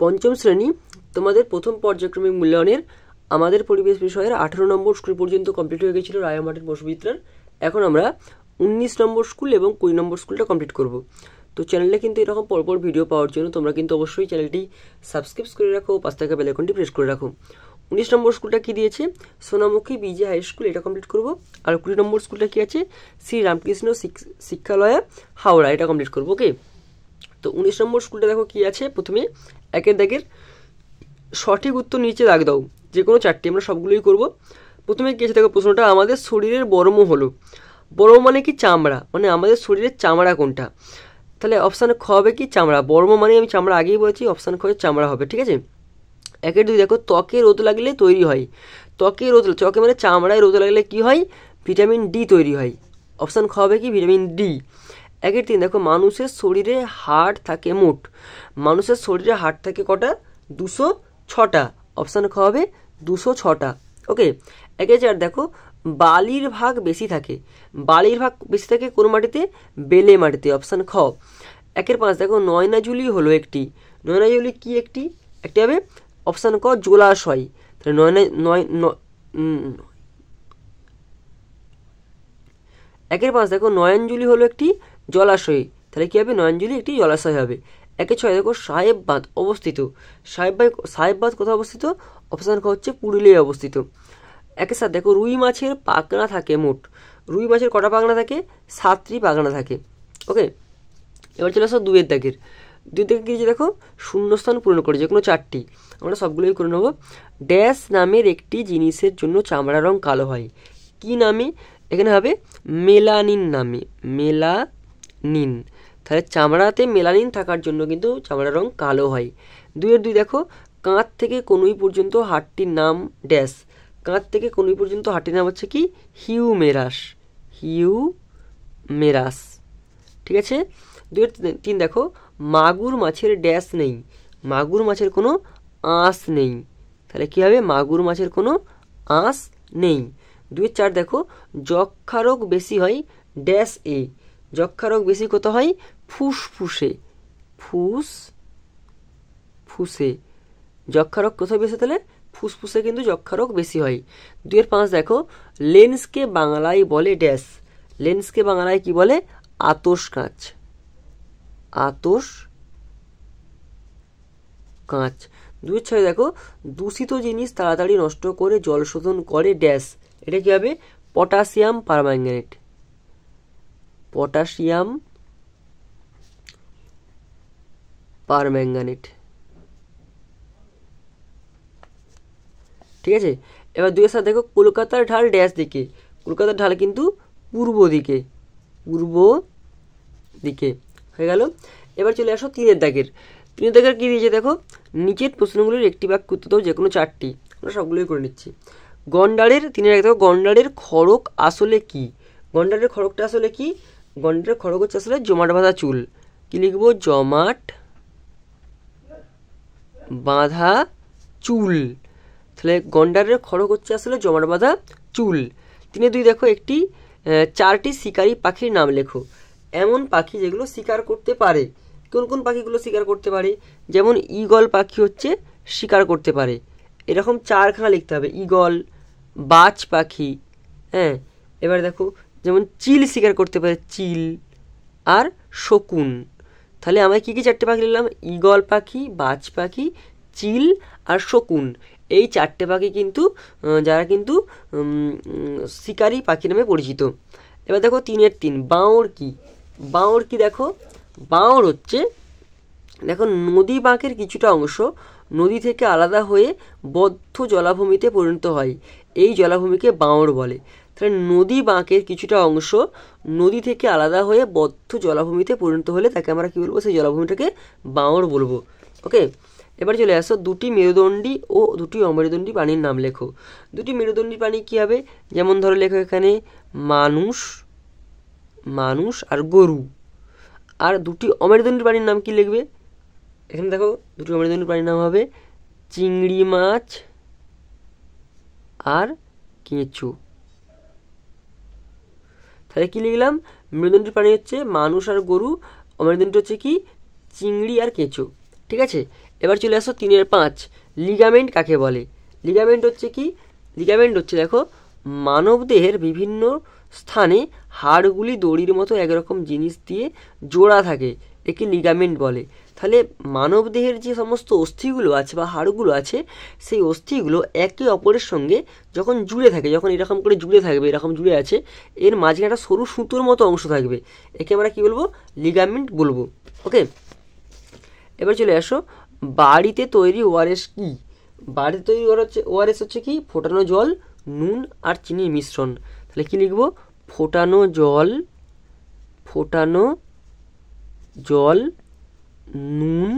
পঞ্চম শ্রেণী তোমাদের প্রথম পর্যায়ক্রমিক মূল্যায়নের আমাদের পরিবেশ বিষয়ের 18 নম্বর স্কুল পর্যন্ত কমপ্লিট হয়ে গেছিলো রায়ামাটির বসুবিদ্যার। এখন আমরা 19 নম্বর স্কুল এবং 20 নম্বর স্কুলটা কমপ্লিট করব। তো চ্যানেলে কিন্তু এরকম পরপর ভিডিও পাওয়ার জন্য তোমরা কিন্তু অবশ্যই চ্যানেলটি সাবস্ক্রাইব করে রাখো, পাশ থাকা বেল আইকনটি প্রেস করে রাখো। 19 নম্বর স্কুলটা কি দিয়েছে? সোনামুখী বিজে হাই স্কুল, এটা কমপ্লিট করব। আর 20 নম্বর স্কুলটা কি আছে? শ্রী রামকৃষ্ণ শিক্ষালয়া হাওড়া, এটা কমপ্লিট করবো। ওকে, তো 19 নম্বর স্কুলটা দেখো কি আছে। প্রথমে একের দাগের সঠিক উত্তর নিচে দাগ দাও, যে কোনো চারটি, আমরা সবগুলোই করব। প্রথমে কি আছে দেখো, প্রশ্নটা আমাদের শরীরের বর্ম হলো। বর্ম মানে কি? চামড়া। মানে আমাদের শরীরের চামড়া কোনটা? তাহলে অপশান খ হবে কি? চামড়া। বর্ম মানে আমি চামড়া আগেই বলেছি, অপশান খ চামড়া হবে। ঠিক আছে। একের দুই দেখো, ত্বকে রোদ লাগলে তৈরি হয়। ত্বকে রোদ, ত্বকে মানে চামড়ায় রোদ লাগলে কি হয়? ভিটামিন ডি তৈরি হয়। অপশান খ হবে কি? Vitamin D. একের তিন দেখো, মানুষের শরীরে হাড় থাকে মোট। মানুষের শরীরে হাড় থাকে কটা? 206টা। অপশান খ হবে 206টা। ওকে। একের চার দেখো, বালির ভাগ বেশি থাকে। বালির ভাগ বেশি থাকে কোন মাটিতে? বেলে মাটিতে। অপশান খ। একের পাঁচ দেখো, নয়নাজুলি হলো একটি। নয়নাজুলি কি একটি? একটি হবে অপশান ক জলাশয়। তাহলে একের পাঁচ দেখো, নয়নজুলি হলো একটি জলাশয়। তাহলে কি হবে? নয়নজুলি একটি জলাশয় হবে। একে ছয় দেখো, সাহেব বাঁধ অবস্থিত। সাহেব বাঁধ কোথায় অবস্থিত? অপশান খ হচ্ছে পুরুলিয়ায় অবস্থিত। একের সাথে দেখো, রুই মাছের পাখনা থাকে মোট। রুই মাছের কটা পাখনা থাকে? 7টি পাখনা থাকে। ওকে, এবার চলে আসো দুইয়ের দাগের। দুই দাগে কি দেখো, শূন্যস্থান পূরণ করে যে কোনো চারটি, আমরা সবগুলোই করে নেব। ড্যাশ নামের একটি জিনিসের জন্য চামড়া রং কালো হয়। কি নামে? এখানে হবে মেলানিন নামে। মেলানিন। তাহলে চামড়াতে মেলানিন থাকার জন্য কিন্তু চামড়ার রং কালো হয়। দুইয়ের দুই দেখো, কাঁধ থেকে কনুই পর্যন্ত হাড়টির নাম ড্যাশ। কাঁধ থেকে কনুই পর্যন্ত হাড়টির নাম হচ্ছে কি? হিউমেরাস। হিউমেরাস। ঠিক আছে। দুইয়ের তিন দেখো, মাগুর মাছের ড্যাশ নেই। মাগুর মাছের কোনো আঁশ নেই। তাহলে কি হবে? মাগুর মাছের কোনো আঁশ নেই। দুইয়ের চার দেখো, যক্ষা রোগ বেশি হয় ড্যাশ এ। যক্ষা রোগ বেশি কত হয়? ফুসফুসে। ফুসফুসে। যক্ষা রোগ কোথায় বেশি? তাহলে ফুসফুসে কিন্তু যক্ষা রোগ বেশি হয়। দুইয়ের পাঁচ দেখো, লেন্সকে বাংলায় বলে ড্যাশ। লেন্সকে বাংলায় কি বলে? আতস কাঁচ। আতস কাঁচ। দুইয়ের ছয় দেখো, দূষিত জিনিস তাড়াতাড়ি নষ্ট করে জল শোধন করে ড্যাশ। এটা কি হবে? Potassium permanganate. Potassium permanganate. ঠিক আছে। এবার দুইয়ের সাথে দেখো, কলকাতার ঢাল ড্যাশ দিকে। কলকাতার ঢাল কিন্তু পূর্ব দিকে। পূর্ব দিকে হয়ে গেল। এবার চলে আসো তিনের দাগের। তিনের দাগের কি দিয়েছে দেখো, নিচের প্রশ্নগুলির একটি বাক্য উত্তর দাও, যে কোনো চারটি, আমরা সবগুলোই করে নিচ্ছি। গন্ডারের তিনের দেখো, গন্ডারের খড়ক আসলে কি? গন্ডারের খড়কটা আসলে কি? গন্ডারের খড়ক হচ্ছে আসলে জমাট বাঁধা চুল। কি লিখবো? জমাট বাঁধা চুল। তাহলে গন্ডারের খড়ক হচ্ছে আসলে জমাট বাঁধা চুল। তিনে দুই দেখো, একটি চারটি শিকারী পাখির নাম লেখো। এমন পাখি যেগুলো শিকার করতে পারে। কোন কোন পাখিগুলো শিকার করতে পারে? যেমন ঈগল পাখি হচ্ছে শিকার করতে পারে। এরকম চারখানা লিখতে হবে। ঈগল, বাজ পাখি, হ্যাঁ। এবার দেখো, যেমন চিল শিকার করতে পারে, চিল আর শকুন। তাহলে আমরা কী কী চারটে পাখি লিখলাম? ঈগল পাখি, বাজ পাখি, চিল আর শকুন। এই চারটে পাখি কিন্তু যারা কিন্তু শিকারী পাখি নামে পরিচিত। এবার দেখো তিনের তিন, বাঁওড় কি? বাঁওড় কি দেখো, বাঁওড় হচ্ছে দেখো, নদী বাঁকের কিছুটা অংশ নদী থেকে আলাদা হয়ে বদ্ধ জলাভূমিতে পরিণত হয়। এই জলাভূমিকে বাঁওড় বলে। তাহলে নদী বাঁকের কিছুটা অংশ নদী থেকে আলাদা হয়ে বদ্ধ জলাভূমিতে পরিণত হলে তাকে আমরা কী বলবো? সেই জলাভূমিটাকে বাঁওড় বলবো। ওকে, এবার চলে আসো, দুটি মেরুদণ্ডী ও দুটি অমেরুদণ্ডী প্রাণীর নাম লেখো। দুটি মেরুদণ্ডী প্রাণী কী হবে? যেমন ধরো লেখো এখানে মানুষ আর গরু। আর দুটি অমেরুদণ্ডী প্রাণীর নাম কি লিখবে? এখানে দেখো, দুটি অমেরুদণ্ডী প্রাণীর নাম হবে চিংড়ি মাছ আর কেঁচো। তাহলে কি লিখলাম? মেরুদণ্ডী প্রাণী হচ্ছে মানুষ আর গরু, অমেরুদণ্ডী হচ্ছে কি? চিংড়ি আর কেঁচো। ঠিক আছে। এবার চলে আসো 3-5, লিগামেন্ট কাকে বলে? লিগামেন্ট হচ্ছে কি? লিগামেন্ট হচ্ছে দেখো মানবদেহের বিভিন্ন স্থানে হাড়গুলি দড়ির মতো একরকম জিনিস দিয়ে জোড়া থাকে, একে লিগামেন্ট বলে। তাহলে মানবদেহের যে সমস্ত অস্থিগুলো আছে বা হাড়গুলো আছে, সেই অস্থিগুলো একে অপরের সঙ্গে যখন জুড়ে থাকে, যখন এরকম করে জুড়ে থাকবে, এরকম জুড়ে আছে, এর মাঝখানে একটা সরু সুতোর মতো অংশ থাকবে, একে আমরা কী বলবো? লিগামেন্ট বলবো। ওকে, এবার চলে আসো, বাড়িতে তৈরি ওআরএস কি? বাড়িতে তৈরি ওআরএস হচ্ছে কি? ফোটানো জল, নুন আর চিনির মিশ্রণ। তাহলে কি লিখবো? ফোটানো জল, নুন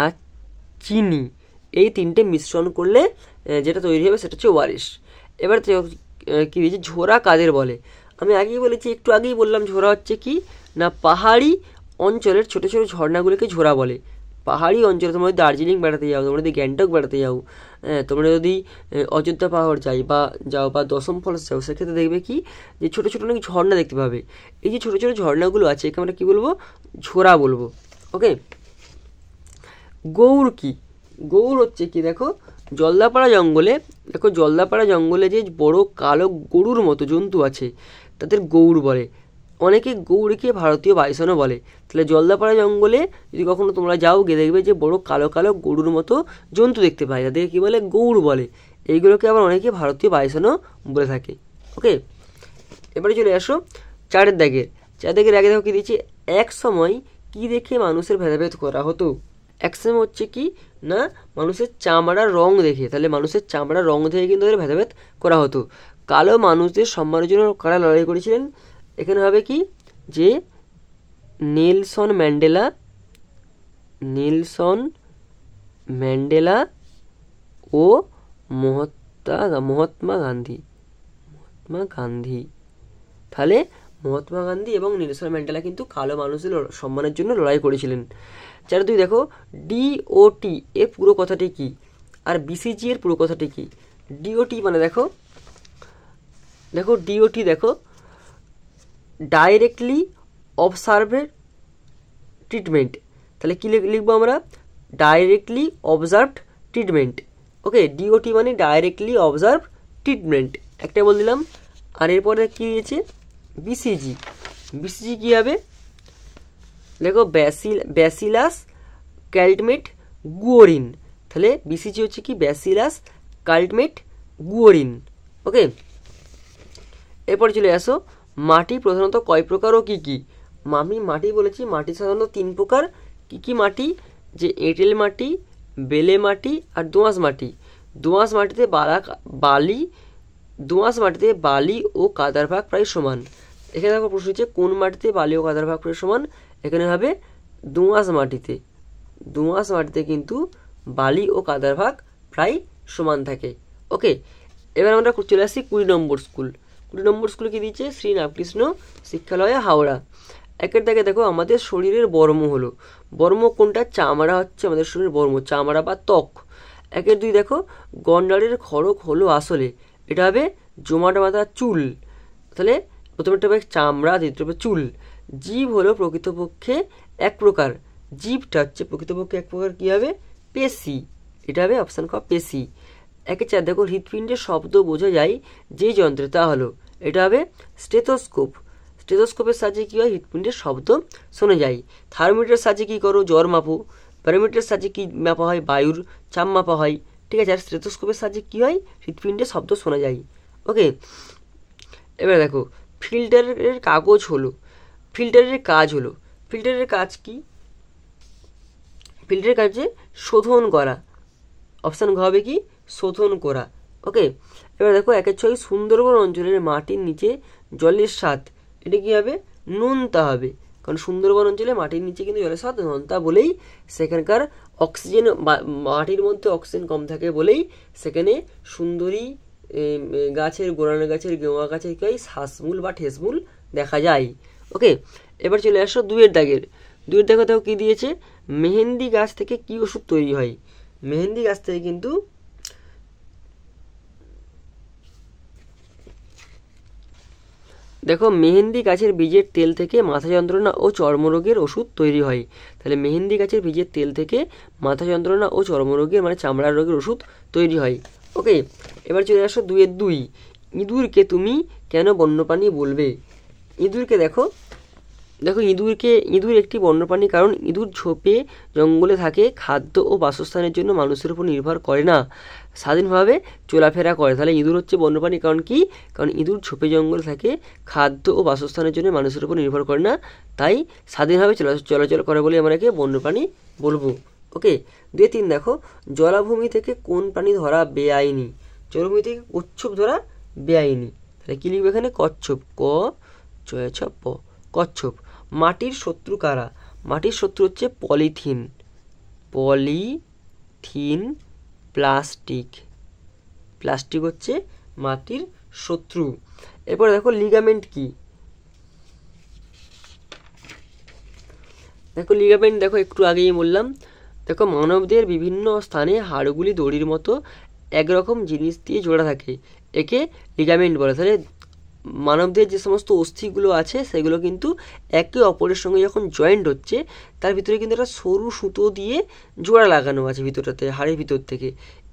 আর চিনি, এই তিনটে মিশ্রণ করলে যেটা তৈরি হবে সেটা হচ্ছে ওআরএস। এবার কী দিয়েছে? ঝোরা কাদের বলে? আমি আগেই বলেছি, একটু আগেই বললাম, ঝোরা হচ্ছে কি না পাহাড়ি অঞ্চলের ছোটো ছোটো ঝর্ণাগুলোকে ঝোরা বলে। পাহাড়ি অঞ্চলে তোমরা যদি দার্জিলিং বেড়াতে যাও, তোমরা যদি গ্যাংটক বেড়াতে যাও, তোমরা যদি অযোধ্যা পাহাড় যাও বা দশম ফলস যাও, সেক্ষেত্রে দেখবে কি যে ছোটো ছোটো অনেক ঝর্ণা দেখতে পাবে। এই যে ছোটো ছোটো ঝর্ণাগুলো আছে, একে আমরা কী বলবো? ঝোরা বলবো। ওকে, গৌড় কি? গৌড় হচ্ছে কি? দেখো জলদাপাড়া জঙ্গলে যে বড় কালো গরুর মতো জন্তু আছে, তাদের গৌড় বলে। অনেকে গৌড়কে ভারতীয় বাইসনও বলে। তাহলে জলদাপাড়া জঙ্গলে যদি কখনো তোমরা যাও, গিয়ে দেখবে যে বড় কালো কালো গরুর মতো জন্তু দেখতে পায়, তাদেরকে কী বলে? গৌড় বলে। এইগুলোকে আবার অনেকে ভারতীয় বাইসনও বলে থাকে। ওকে, এবারে চলে আসো 4 দাগের আগে দেখো কী দিয়েছি? এক সময় কি দেখে মানুষের ভেদাভেদ করা হতো? এক সময় হচ্ছে কি না মানুষের চামড়ার রং দেখে। তাহলে মানুষের চামড়ার রং দেখে কিন্তু ওদের ভেদাভেদ করা হতো। কালো মানুষদের সম্মানের জন্য কারা লড়াই করেছিলেন? এখানে হবে কি যে নেলসন ম্যান্ডেলা ও মহাত্মা গান্ধী। তাহলে মহাত্মা গান্ধী এবং নেলসন ম্যান্ডেলা কিন্তু কালো মানুষদের সম্মানের জন্য লড়াই করেছিলেন। 4 দেখো, ডিওটি এর পুরো কথাটি কি? আর বিসিজি এর পুরো কথাটি কি? ডিওটি মানে দেখো ডিওটি দেখো ডাইরেক্টলি অবজার্ভেড ট্রিটমেন্ট। তাহলে কী লিখবো আমরা? Directly observed treatment. Okay, DOT মানে ডাইরেক্টলি অবজার্ভ ট্রিটমেন্ট, একটা বলে দিলাম। আর এরপরে কী দিয়েছে? বিসিজি কী হবে? দেখো ব্যাসিলাস ক্যালটমেট গুয়োরিন। তাহলে বিসিজি হচ্ছে কি? ব্যাসিলাস ক্যালটমেট গুয়োরিন। ওকে, এরপরে চলে আসো, মাটি প্রধানত কয় প্রকার ও কী কী? আমি মাটি বলেছি, মাটি সাধারণত 3 প্রকার। কী কী মাটি? যে এঁটেল মাটি, বেলে মাটি আর দোআঁশ মাটি। দোআঁশ মাটিতে বালি ও কাদার ভাগ প্রায় সমান। এখানে দেখো প্রশ্ন হচ্ছে কোন মাটিতে বালি ও কাদার ভাগ প্রায় সমান? এখানে হবে দোআঁশ মাটিতে কিন্তু বালি ও কাদার ভাগ প্রায় সমান থাকে। ওকে, এবার আমরা চলে আসি 20 নম্বর স্কুল। 20 নম্বর স্কুলে কী দিচ্ছে? শ্রী রামকৃষ্ণ শিক্ষালয়, হাওড়া। 1 দাগে দেখো আমাদের শরীরের বর্ম হলো। বর্ম কোনটা? চামড়া হচ্ছে আমাদের শরীরের বর্ম, চামড়া বা ত্বক। 2 দেখো গন্ডারের খড়গ হলো আসলে, এটা হবে জমাট বাঁধা চুল। তাহলে প্রথমেরটা হবে চামড়া, দ্বিতীয়টা হবে চুল। জীব হলো প্রকৃতপক্ষে এক প্রকার, জীবটা হচ্ছে প্রকৃতপক্ষে এক প্রকার কী হবে? পেশি, এটা হবে অপশান খ, পেশি। 4 দেখো হৃৎপিণ্ডের শব্দ বোঝা যায় যে যন্ত্রে, তা হলো, এটা হবে স্টেথোস্কোপ। স্টেথোস্কোপের সাহায্যে কী হয়? হৃৎপিণ্ডের শব্দ শোনা যায়। থার্মোমিটারের সাহায্যে কী করো? জ্বর মাপো। ব্যারোমিটারের সাহায্যে কী মাপা হয়? বায়ুর চাপ মাপা হয়। ঠিক আছে, আর স্টেথোস্কোপের সাহায্যে কী হয়? হৃৎপিণ্ডের শব্দ শোনা যায়। ওকে, এবার দেখো ফিল্টারের কাজ হলো। ফিল্টারের কাজ কি? ফিল্টারের কাজে শোধন করা। অপশান ঘ হবে কি? শোধন করা। ওকে, এবার দেখো 1-6 সুন্দরবন অঞ্চলের মাটির নিচে জলের স্বাদ, এটা কী হবে? নোনতা হবে। কারণ সুন্দরবন অঞ্চলে মাটির নিচে কিন্তু জলের স্বাদ নোনতা বলেই সেখানকার অক্সিজেন, মাটির মধ্যে অক্সিজেন কম থাকে বলেই সেখানে সুন্দরী গাছের, গোড়ানো গাছের, গেওয়া গাছের কী হয়? শ্বাসমূল বা ঠেসমূল দেখা যায়। ওকে, এবার চলে আসো 2 দাগের। 2 দেখো কী দিয়েছে? মেহেন্দি গাছ থেকে কী ওষুধ তৈরি হয়? মেহেন্দি গাছ থেকে কিন্তু দেখো মেহেন্দি গাছের বীজের তেল থেকে মাথা যন্ত্রণা ও চর্মরোগের ওষুধ তৈরি হয়। তাহলে মেহেন্দি গাছের বীজের তেল থেকে মাথা যন্ত্রণা ও চর্মরোগের মানে চামড়ার রোগের ওষুধ তৈরি হয়। ওকে, এবার চলে আসো 2-2। ইঁদুরকে তুমি কেন বন্যপ্রাণী বলবে? ইঁদুরকে দেখো ইঁদুর একটি বন্যপ্রাণী কারণ ইঁদুর ঝোপে জঙ্গলে থাকে, খাদ্য ও বাসস্থানের জন্য মানুষের উপর নির্ভর করে না, স্বাধীনভাবে চলাফেরা করে। তাহলে ইঁদুর হচ্ছে বন্যপ্রাণী কারণ কি? কারণ ইঁদুর ঝোপে জঙ্গলে থাকে, খাদ্য ও বাসস্থানের জন্য মানুষের উপর নির্ভর করে না, তাই স্বাধীনভাবে চলাচল করে বলে আমরা একে বন্যপ্রাণী বলবো। ওকে, 2-3 দেখো জলাভূমি থেকে কোন প্রাণী ধরা বেআইনি? জলাভূমি থেকে কচ্ছপ ধরা বেআইনি। তাহলে কি লিখবে এখানে? কচ্ছপ, ক চয় ছ প, কচ্ছপ। মাটির শত্রু কারা? মাটির শত্রু হচ্ছে পলিথিন, প্লাস্টিক হচ্ছে মাটির শত্রু। এরপরে দেখো লিগামেন্ট কি? দেখো একটু আগেই বললাম। দেখো মানবদের বিভিন্ন স্থানে হাড়গুলি দড়ির মতো একরকম জিনিস দিয়ে জোড়া থাকে, একে লিগামেন্ট বলে। তাহলে মানবদের যে সমস্ত অস্থিগুলো আছে সেগুলো কিন্তু একে অপরের সঙ্গে যখন জয়েন্ট হচ্ছে তার ভিতরে কিন্তু একটা সরু সুতো দিয়ে জোড়া লাগানো আছে ভিতরটাতে, হাড়ের ভিতর থেকে।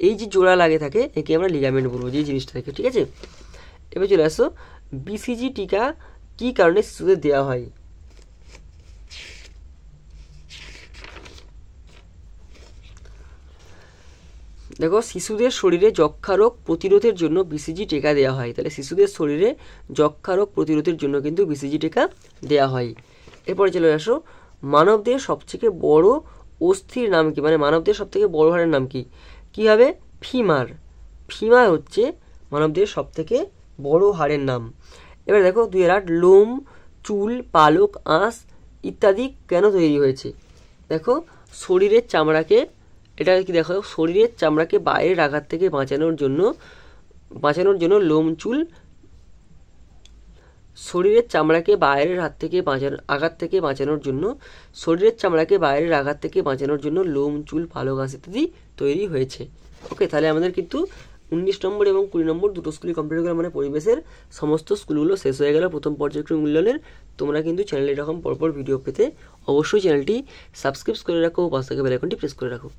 এই যে জোড়া লাগে থাকে একে আমরা লিগামেন্ট বলবো, যে জিনিসটা থেকে। ঠিক আছে, এবার চলে আসো বিসিজি টিকা কী কারণে শিশুদের দেওয়া হয়? দেখো শিশুদের শরীরে যক্ষ্মা রোগ প্রতিরোধের জন্য বিসিজি টিকা দেওয়া হয়। তাহলে শিশুদের শরীরে যক্ষ্মা রোগ প্রতিরোধের জন্য কিন্তু বিসিজি টিকা দেওয়া হয়। এরপরে চলে আসো মানবদের সবথেকে বড় অস্থির নাম কি? মানে মানবদের সবথেকে বড় হাড়ের নাম কি? কী হবে? ফিমার হচ্ছে মানবদের সবথেকে বড় হাড়ের নাম। এবার দেখো 2-8 লোম, চুল, পালক, আঁশ ইত্যাদি কেন তৈরি হয়েছে? দেখো শরীরের চামড়াকে, এটা কি দেখো, শরীরের চামড়াকে বাইরের আঘাত থেকে বাঁচানোর জন্য লোম, চুল, শরীরের চামড়াকে বাইরের আঘাত থেকে বাঁচানোর জন্য লোম, চুল, পালক, আঁশ ইত্যাদি তৈরি হয়েছে। ওকে, তাহলে আমাদের কিন্তু 19 নম্বর এবং 20 নম্বর দুটো স্কুলই কমপ্লিট হয়ে গেল, মানে পরিবেশের সমস্ত স্কুলগুলো শেষ হয়ে গেল প্রথম পর্যায়ক্রমিক মূল্যায়নের। তোমরা কিন্তু চ্যানেলে এরকম পরপর ভিডিও পেতে অবশ্যই চ্যানেলটি সাবস্ক্রাইব করে রাখো, পাশে থাকা বেল আইকনটি প্রেস করে রাখো।